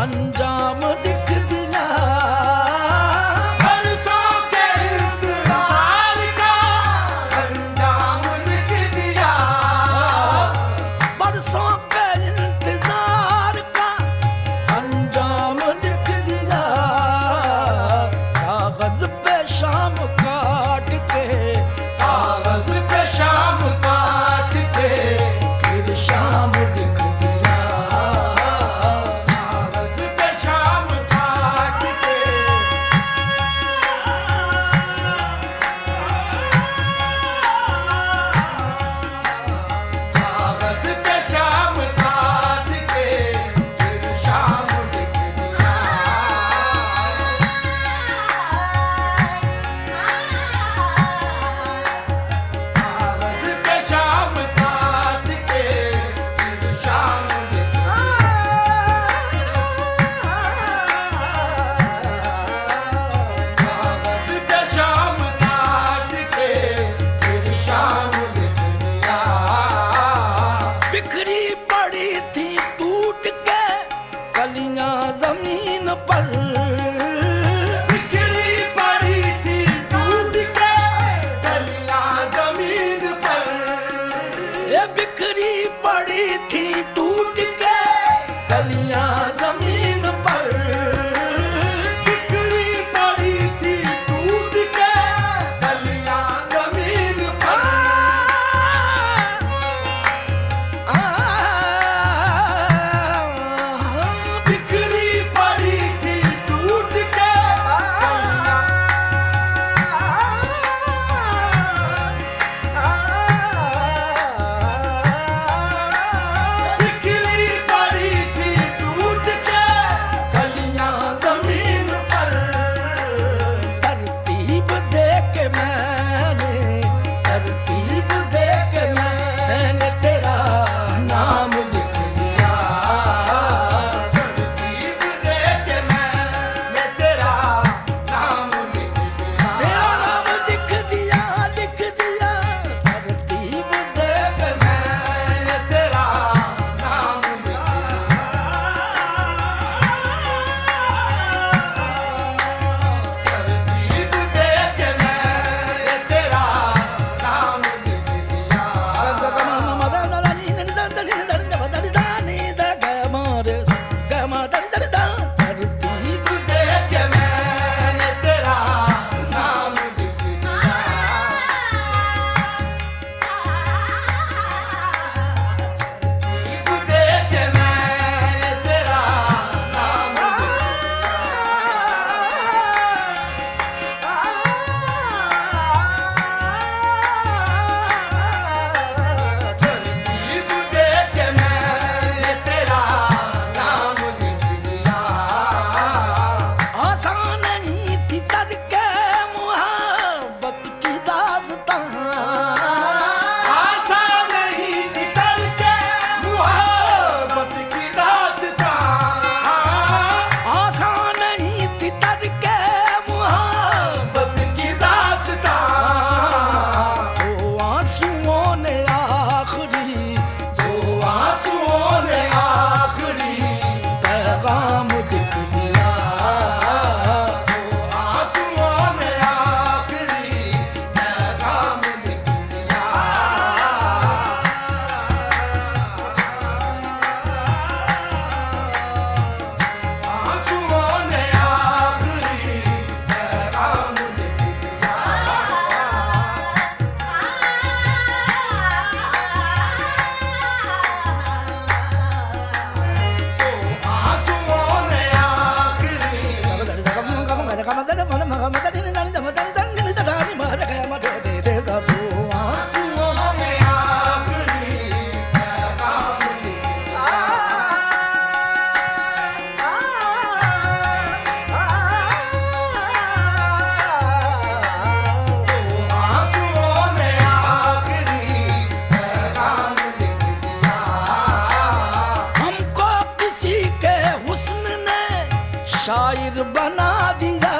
अंजाम लिख दिया, बरसों के इंतजार का अंजाम लिख दिया, बरसों के इंतजार का अंजाम लिख दिया। कागज पे शाम काट के, कागज पे शाम काट के फिर शाम लिख दिया, कागज पे शाम काट के। कागज पे शाम काट के फिर शाम लिख दिया। कागज पे शाम काट के फिर शाम लिख दिया। कागज पे शाम काट के फिर शाम लिख दिया। बिखरी पड़ी थी टूट के कलियां जमीन पर, बिखरी पड़ी थी टूट के कलियां जमीन पर, ये बिखरी पड़ी थी टूट के कलियां जमीन पर, बिखरी पड़ी थी टूट के कलियां जमीन पर। बिखरी पड़ी थी टूट के बिखरी पड़ी थी टूट के कलियां जमीन पर। तरतीब दे के मैंने, तरतीब दे के मैंने तेरा नाम लिख दिया, तरतीब दे के मैंने तेरा नाम लिख दिया, तेरा नाम लिख दिया, लिख दिया। तरतीब दे के मैंने तेरा नाम लिख दिया, तरतीब दे के मैंने तेरा नाम लिख दिया। तरतीब दे के मैंने तेरा नाम लिख दिया। तरतीब दे के मैंने तेरा नाम तरतीब दे के मैंने तेरा नाम लिख दिया। आसान नहीं थी तड़के मुहब्बत की दास्तां, आसान नहीं थी तड़के मुहब्बत की दास्तां, आसान नहीं थी तड़के मुहब्बत की दास्तां। वो आंसुओं ने आखिरी, वो आंसुओं ने आखिरी पैगाम लिख दिया, वो आंसुओं ने आखिरी पैगाम लिख दिया। आंसुओं ने आखिरी पैगाम लिख दिया। आंसुओं ने आखिरी आंसुओं ने आखिरी पैगाम लिख दिया। आंसुओं ने आखिरी पैगाम लिख दिया। हमको किसी के हुस्न ने शायर बना दिया,